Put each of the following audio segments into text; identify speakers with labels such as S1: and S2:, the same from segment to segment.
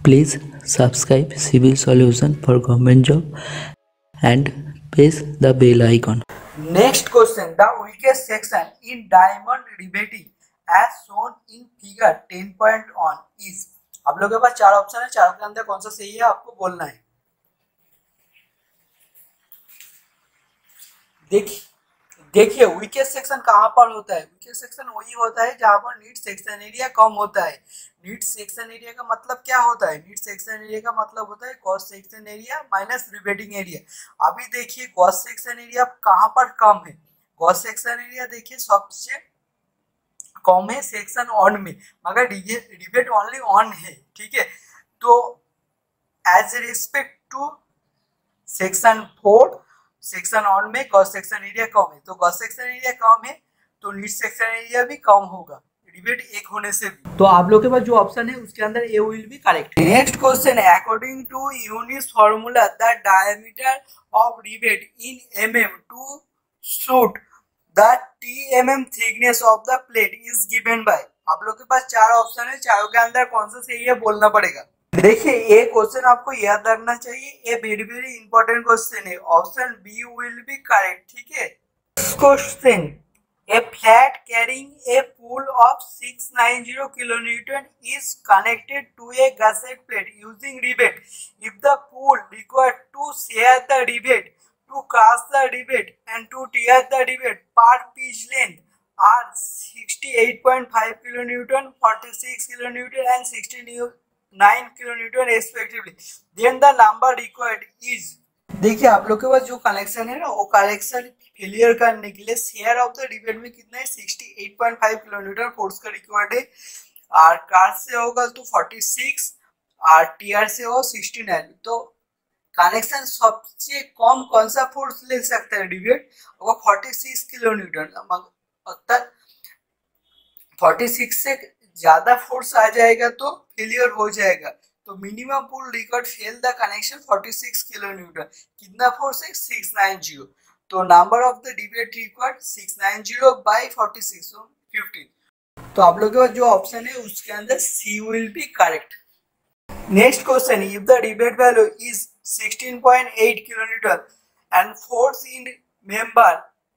S1: Please subscribe Civil Solution for government job and press the bell icon.
S2: Next question. The weakest section in diamond riveting as shown in figure 10.1 is. आप लोगों के पास चार option है, चारों के अंदर कौन सा सही है आपको बोलना है। देखिए वीकेस्ट सेक्शन कहाँ पर होता है। वीकेस्ट सेक्शन वही होता है जहाँ पर नीड सेक्शन एरिया कम होता है। नीड सेक्शन एरिया का मतलब क्या होता है? नीड सेक्शन एरिया का मतलब होता है cross section area minus riveting area. अभी देखिए क्रॉस सेक्शन एरिया कहाँ पर कम है। क्रॉस सेक्शन एरिया देखिए सबसे कम है सेक्शन ऑन में, मगर रिवेट ओनली ऑन है। ठीक है, तो as respect to section 4 section on में क्रॉस सेक्शन एरिया कम है, तो क्रॉस सेक्शन एरिया कम है तो नीड सेक्शन एरिया भी कम होगा रिवेट एक होने से भी। तो आप लोग के पास जो ऑप्शन है उसके अंदर A will be correct. Next question है, according to Unwin's formula the diameter of rivet in mm to shoot the TMM thickness of the plate is given by. आप लोग के पास चार ऑप्शन है, चारों के अंदर कौन सा सही है बोलना पड़ेगा। देखिए ये क्वेश्चन आपको याद रखना चाहिए, ये वेरी वेरी इंपॉर्टेंट क्वेश्चन है। Option B will be correct. ठीक है, question a flat carrying a pull of 690 kilonewton is connected to a gusset plate using rivet. If the pull required to shear the rivet, to cast the rivet and to tear the rivet per pitch length are 68.5 kilonewton, 46 kilonewton and 69 kilonewton respectively, then the number required is। देखिए आप लोग के पास जो connection है ना, वो connection failure करने के लिए शेयर ऑफ द रिवेट में कितना है 68.5 किलोमीटर फोर्स का रिक्वायर्ड है। और कार से होगा तो 46 और टीआर से हो 69। तो कनेक्शन सबसे कम कौन सा फोर्स ले सकता है रिवेट, वो 46 किलोमीटर। अगर 46 से ज्यादा फोर्स आ जाएगा तो फेलियर हो जाएगा। तो minimum pull record fail the connection 46 kilometre. कितना फोर्स है 690। तो number of the rivet required 690 by 46 so 15। तो आप लोगों के पास जो ऑप्शन है उसके अंदर C will be correct. Next question, if the rivet value is 16.8 kilometre and force in member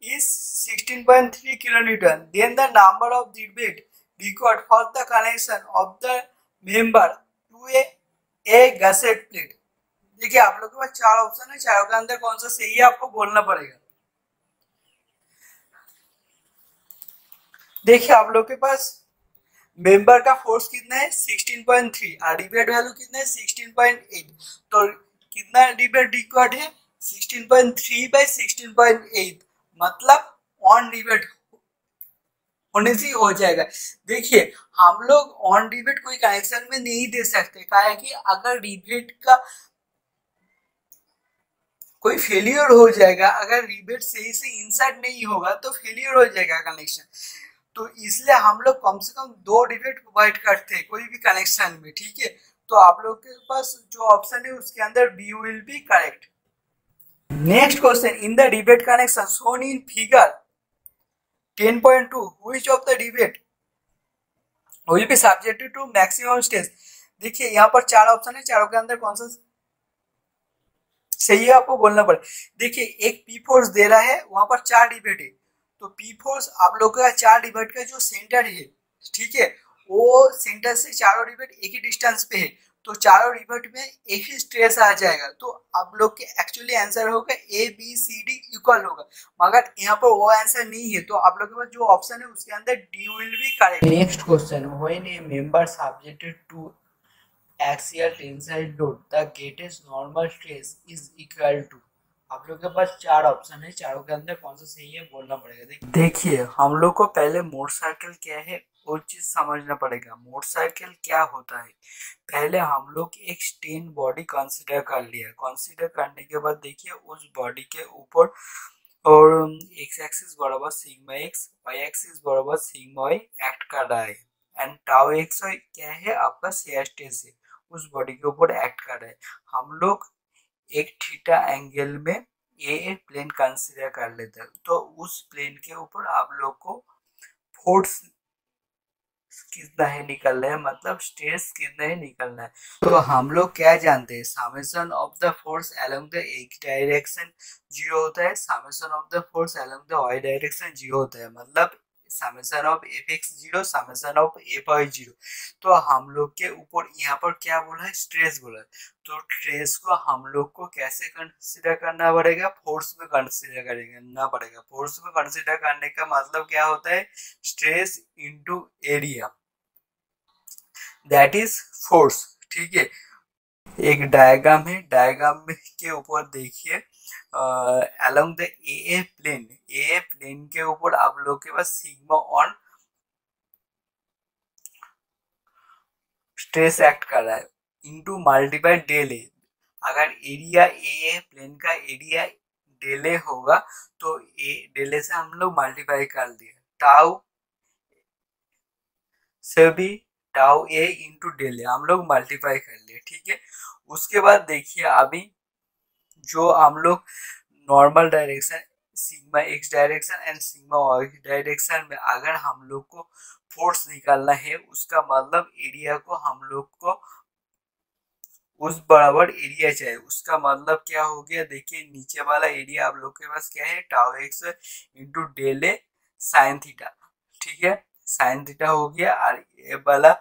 S2: is 16.3 kilonewton, then the number of the rivet required for the connection of the member to a gusset plate। देखिए आप लोग के पास चार option है, चारों के अंदर कौन सा सही है आपको बोलना पड़ेगा। देखिए आप लोग के पास मेंबर का फोर्स कितना है 16.3 और रिवेट वैल्यू कितना है 16.8। तो कितना रिवेट रिक्वायर्ड है 16.3 बाय 16.8, मतलब ऑन रिवेट होने से हो जाएगा। देखिए हम लोग ऑन रिवेट कोई कनेक्शन में नहीं दे सकते, क्या है कि अगर रिवेट का कोई फेलियर हो जाएगा, अगर रिवेट सही से इंसर्ट नहीं होगा तो फेलियर हो जाएगा कनेक्शन। तो इसलिए हम लोग कम से कम 2 रिवेट प्रोवाइड करते हैं कोई भी कनेक्शन में। ठीक है, तो आप लोग के पास जो ऑप्शन है उसके अंदर B will be correct. Next question, in the rivet connection shown in figure 10.2 which of the rivet will be subjected to maximum stress. देखिए यहाँ पर चार ऑप्शन है, चारों के अंदर कौन सा सही है आपको बोलना पड़े। देखिए एक पी फोर्स दे रहा है, वहां पर 4 रिवेट है, तो पी फोर्स आप लोग का 4 रिवेट का जो सेंटर है, ठीक है, वो सेंटर से चारों रिवेट एक ही डिस्टेंस पे है, तो चारों रिवेट में एक ही स्ट्रेस आ जाएगा। तो आप लोग के एक्चुअली आंसर होगा A B C D equal होगा, मगर यहाँ पर वो आंसर नहीं है। तो आप लोग के पास जो ऑप्शन है उसके अंदर D will be correct. Next question, when a member subjected to axial tensile load the greatest normal stress is equal to। आप लोग के पास चार ऑप्शन है, चारों के अंदर कौन सा सही है बोलना पड़ेगा। देखिए हम लोग को पहले मोड सर्कल क्या है वो चीज समझना पड़ेगा। मोड सर्कल क्या होता है, पहले हम लोग एक स्टेन बॉडी कंसीडर कर लिया। कंसीडर करने के बाद देखिए उस बॉडी के ऊपर और एक्स एक्सिस बराबर सिग्मा एक्स, वाई एक्सिस बराबर सिग्मा वाई एक्ट कर रहा है, एंड टाउ एक्स वाई क्या है आपका शेयर स्ट्रेस है, उस बॉडी के ऊपर एक्ट कर रहा है। हम लोग एक थीटा एंगल में ए प्लेन कंसीडर कर लेते हैं, तो उस प्लेन के ऊपर आप लोग को फोर्स कितना है निकलना है, मतलब स्ट्रेस कितना है निकलना है। तो हम लोग क्या जानते हैं, summation of the force along the X direction 0 होता है, summation of the force along the Y direction 0 होता है, मतलब summation of F X 0 summation of F Y 0। तो हम लोग के ऊपर यहाँ पर क्या बोला है, स्ट्रेस बोला है। तो स्ट्रेस को हम लोग को कैसे कंसीडर करना पड़ेगा, फोर्स में कंसीडर करना पड़ेगा। फोर्स में कंसीडर करने का मतलब क्या होता है, stress into area, that is force. ठीक है, एक डायग्राम है, डायग्राम में के ऊपर देखिए अलोंग द ए प्लेन के ऊपर आप लोग के पास सिग्मा ऑन स्ट्रेस एक्ट कर रहा है इनटू मल्टीप्लाई डेल ए। अगर एरिया ए प्लेन का एरिया डेल ए होगा तो ए डेल ए से हम लोग मल्टीप्लाई कर दिए, टाउ से भी tau A into del A हम लोग मल्टीप्लाई कर लिए। ठीक है, उसके बाद देखिए अभी जो हम लोग normal direction sigma X direction and sigma Y direction में अगर हम लोग को फोर्स निकालना है, उसका मतलब एरिया को हम लोग को उस बराबर एरिया चाहिए। उसका मतलब क्या हो गया, देखिए नीचे वाला एरिया आप लोग के पास क्या है, tau x into del A sine theta. ठीक है, साइन थीटा हो गया, और ये वाला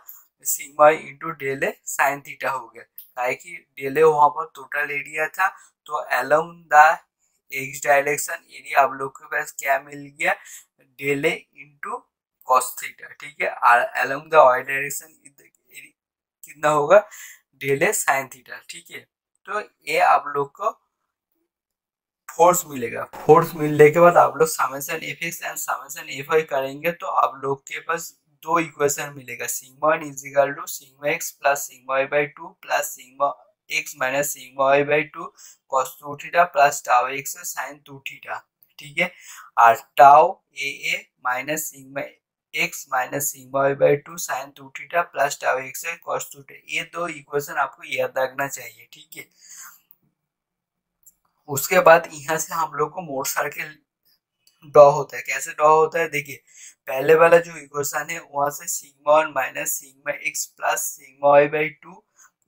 S2: sigma into del A sine theta हो गया, काहे कि डेल ए वहां पर टोटल एरिया था। तो along the X direction area आप लोग के पास क्या मिल गया, del A into cos theta. ठीक है, और अलोंग द वाई डायरेक्शन कितना होगा, डेल ए साइन थीटा। ठीक है, तो ये आप लोग को फोर्स मिलेगा। फोर्स मिलने के बाद आप लोग summation F X and summation F Y करेंगे तो आप लोग के पास दो इक्वेशन मिलेगा, sigma one is equal to sigma X plus sigma Y by two plus sigma X minus sigma Y by two cos 2 theta plus tau X sine 2 theta. ठीक है, और tau A minus sigma X minus sigma Y by two sine 2 theta plus tau X cos 2 theta. ये दो equation आपको याद रखना चाहिए। ठीक है, उसके बाद यहाँ से हम लोग को मोड सर्किल ड्रॉ होता है। कैसे ड्रॉ होता है, देखिए पहले वाला जो इक्वेशन है वहां से sigma one minus sigma X plus sigma Y by two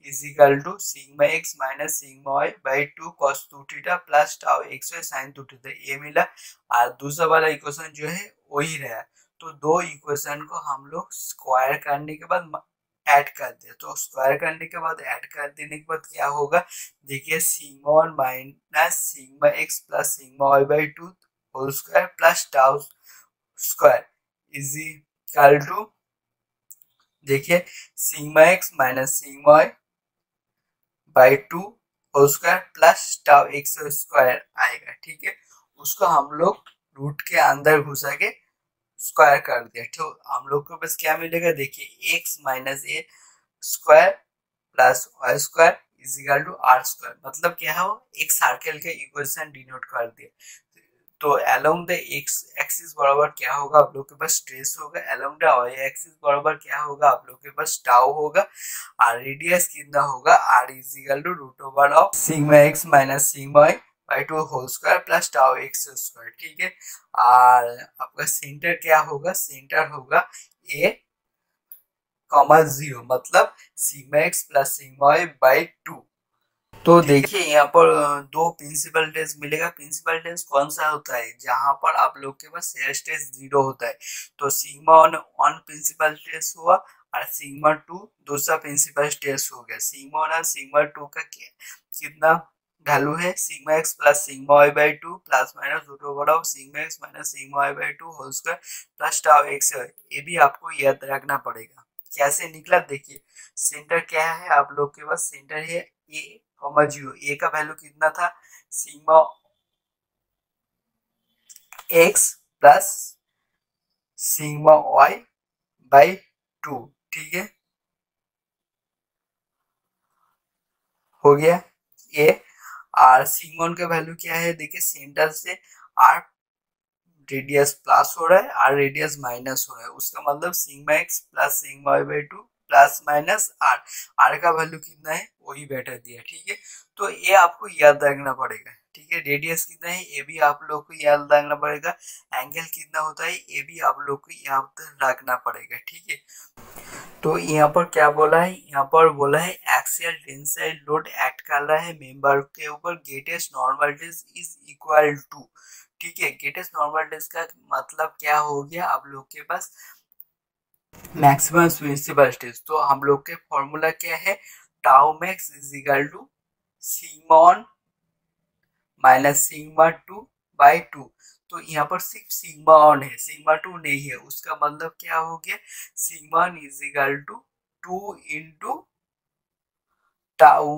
S2: is equal to sigma X minus sigma Y by two cos 2 theta plus tau X Y sine 2 theta, ये मिला। और दूसरा वाला इक्वेशन जो है वही रहा। तो दो इक्वेशन को हम लोग स्क्वायर करने के बाद ऐड कर दे, तो स्क्वायर करने के बाद ऐड कर देने के बाद क्या होगा, देखिए sigma one minus sigma X plus sigma Y by two whole square plus tau square is equal to, देखिए sigma X minus sigma Y by two whole square plus tau X square आएगा। ठीक है, उसको हम लोग root के अंदर घुसा के स्क्वायर कर दिया। तो हम लोग को बस क्या मिलेगा, देखिए X minus A square plus Y square is equal to R square, मतलब क्या हो, एक सर्कल के इक्वेशन डिनोट कर दिया। तो अलोंग द एक्स एक्सिस बराबर क्या होगा, आप लोग के पास स्ट्रेस होगा। अलोंग द वाई एक्सिस बराबर क्या होगा, आप लोग के पास टाउ होगा। और रेडियस कितना होगा, R is equal to root over of sigma X minus sigma Y by two whole square plus tau X square. ठीक है, और आपका सेंटर क्या होगा, सेंटर होगा ए कॉमा 0, मतलब sigma X plus sigma Y by two. तो देखिए यहाँ पर दो प्रिंसिपल टेस्ट मिलेगा। प्रिंसिपल टेस्ट कौन सा होता है, जहां पर आप लोग के पास शेयर स्ट्रेस 0 होता है। तो सिग्मा वन प्रिंसिपल टेस्ट हुआ और सिग्मा 2 दूसरा प्रिंसिपल टेस्ट हो गया। सिग्मा वन और सिग्मा 2 का कितना वैल्यू है, sigma X plus sigma Y by two plus minus root over of sigma X minus sigma Y by two whole square plus tau X. ये भी आपको याद रखना पड़ेगा। कैसे निकला, देखिए सेंटर क्या है, आप लोग के पास सेंटर है ए कॉमा 0। ए का वैल्यू कितना था, sigma X plus sigma Y by two. ठीक है, हो गया ए। और सिग्मा का वैल्यू क्या है, देखिए सेंटर से आर रेडियस प्लस हो रहा है और रेडियस माइनस हो रहा है, उसका मतलब sigma X plus sigma Y by two plus minus R. R का वैल्यू कितना है वही बैठा दिया। ठीक है, तो ये आपको याद रखना पड़ेगा। ठीक है। ठीक है। रेडियस कितना है ये भी आप लोग को याद रखना पड़ेगा। एंगल कितना होता है ये भी आप लोग को याद रखना पड़ेगा, ठीक है। तो यहाँ पर क्या बोला है, यहाँ पर बोला है एक्सियल टेंसाइल लोड एक्ट कर रहा है मेंबर के ऊपर, ग्रेटेस्ट नॉर्मल टेस्ट इज इक्वल टू, ठीक है। ग्रेटेस्ट नॉर्मल टेस्ट का मतलब क्या हो गया, आप लोग के पास मैक्सिमम प्रिंसिपल स्ट्रेस। तो हम लोग के फॉर्मूला क्या है, tau max is equal to sigma one minus sigma two by two. तो यहाँ पर सिर्फ सिग्मा वन है, सिग्मा टू नहीं है, उसका मतलब क्या हो गया, sigma one is equal to 2 into tau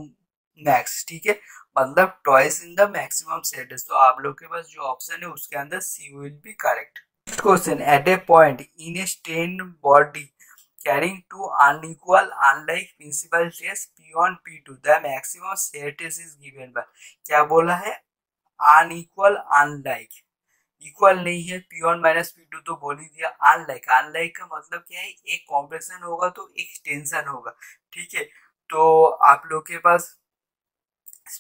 S2: max, ठीक है, मतलब twice in the maximum set. तो आप लोग के पास जो ऑप्शन है उसके अंदर C will be correct. Question: At a point in a strained body carrying two unequal unlike principal stress P1 P2, the maximum shear stress is given by। क्या बोला है, अनइक्वल अनलाइक, इक्वल नहीं है, P1 minus P2 तो बोल ही दिया। Unlike, unlike का मतलब क्या है, एक कॉम्प्रेशन होगा तो एक टेंशन होगा, ठीक है। तो आप लोग के पास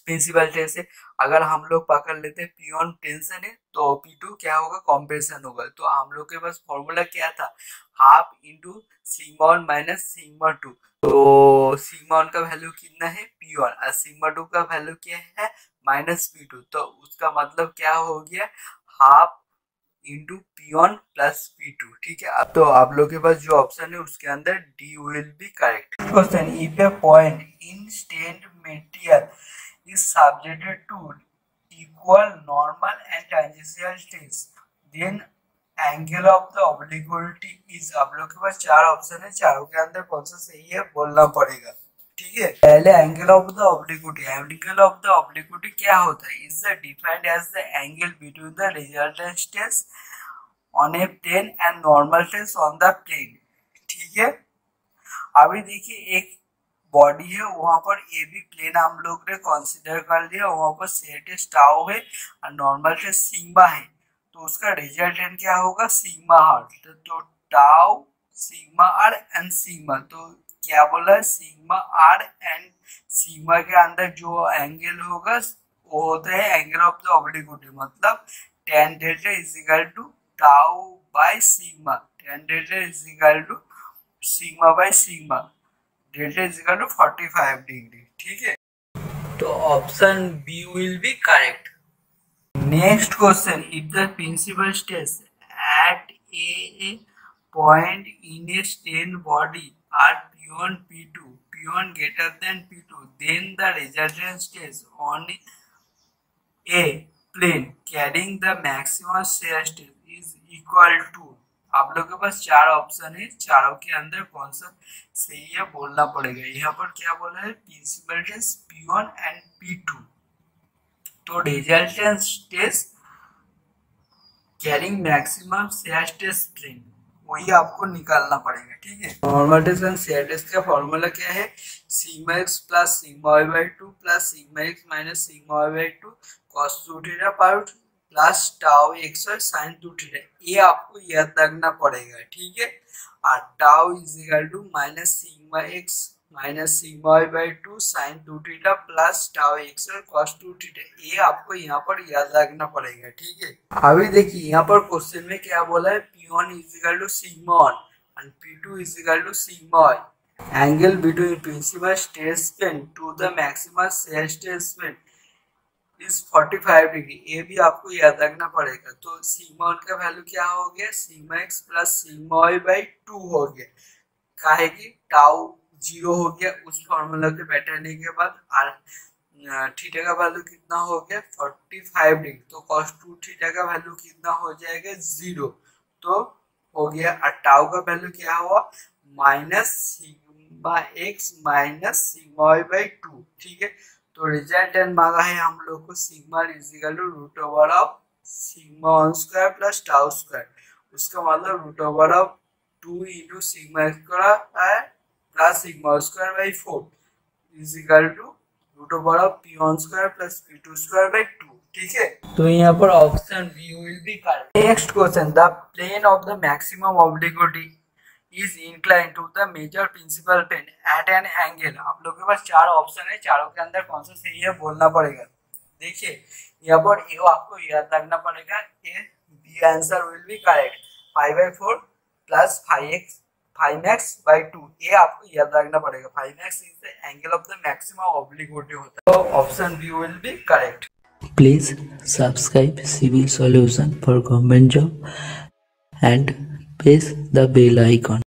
S2: प्रिंसिपल स्ट्रेस है, अगर हम लोग पकड़ लेते हैं P1 टेंशन है तो P2 क्या होगा, कॉम्प्रेशन होगा। तो हम लोग के पास फॉर्मूला क्या था, half into sigma one minus sigma to. तो सिग्मा वन का वैल्यू कितना है P1 और सिग्मा टू का वैल्यू क्या है माइनस P2। तो उसका मतलब क्या हो गया, half into P1 plus P2, ठीक है। अब तो आप लोग के पास जो ऑप्शन है उसके अंदर D will be correct. Question: if a point in strained material is subjected to equal normal and tangential stress, then angle of the obliquity is। आप लोग के पास चार ऑप्शन है, चारों के अंदर कौन सा सही है बोलना पड़ेगा, ठीक है। पहले angle of the obliquity, angle of the obliquity क्या होता है, is defined as the angle between the resultant stress on a plane and normal stress on the plane, ठीक है। अभी देखिए एक बॉडी है, वहां पर ए बी प्लेन हम लोग ने कंसीडर कर लिया, वहां पर सेट टाउ है और नॉर्मल से सिग्मा है, तो उसका रिजल्टेंट क्या होगा, सिग्मा आर। तो tau sigma R and sigma, तो क्या बोला है, सिग्मा आर एंड सिग्मा के अंदर जो एंगल होगा वो होता है एंगल ऑफ द ऑब्लिक्विटी, मतलब tan delta is equal to tau by sigma, tan delta is equal to sigma by sigma, delta is equal to 45 degree, ठीक है। तो option B will be correct. Next question: if the principal stress at a point in a strain body are P1 P2, P1 greater than P2, then the resultant stress on a plane carrying the maximum shear stress is equal to। आप लोग के पास चार option है, चारों के अंदर कौन सा सही है बोलना पड़ेगा। यहाँ पर क्या बोला है, principal stress P1 and P2, तो resultant stress carrying maximum shear stress plane, वही आपको निकालना पड़ेगा, ठीक है। Normal stress and shear stress का फॉर्मूला क्या है, sigma X plus sigma Y by two plus sigma X minus sigma Y by two cos two theta पर प्लस टाउ एक्स और साइन टू थीटा, ये आपको याद रखना पड़ेगा, ठीक है। और tau is equal to minus sigma X minus sigma Y by two sign two theta plus tau X और कॉस टू थीटा, ये आपको यहाँ पर याद रखना पड़ेगा, ठीक है। अभी देखिए यहाँ पर क्वेश्चन में क्या बोला है, P1 is equal to sigma one and P2 is equal to sigma Y, angle between principal stress plane to the maximum shear stress plane is 45 degree, ये भी आपको याद रखना पड़ेगा। तो सिग्मा वन का वैल्यू क्या हो गया, sigma X plus sigma Y by two हो गया, काहे कि टाउ जीरो हो गया उस फॉर्मूला के बैठने के बाद, और थीटा का वैल्यू कितना हो गया 45 डिग्री, तो cos 2 थीटा का वैल्यू कितना हो जाएगा 0, तो हो गया। और टाउ का वैल्यू क्या हुआ, minus sigma X minus sigma Y by two, ठीक है। तो रिजल्टेंट मांगा है हम लोग को, sigma is equal to root over of sigma one square plus tau square, उसका मतलब root over of 2 into sigma square plus sigma square by 4 is equal to root over of P1 square plus P2 square by 2, ठीक है। तो यहाँ पर option B will be correct. Next question: the plane of the maximum obliquity is inclined to the major principal plane at an angle. आप लोग के पास चार option है, चारों के अंदर कौन सा सही है बोलना पड़ेगा। देखिए यहाँ पर ये आपको याद रखना पड़ेगा, ये B answer will be correct. 5/4 प्लस 5x/2 ये आपको याद रखना पड़ेगा। 5x is the angle of the maximum obliquity होता है, तो option B will be correct.
S1: Please subscribe Civil Solution for Government Job and press the bell icon.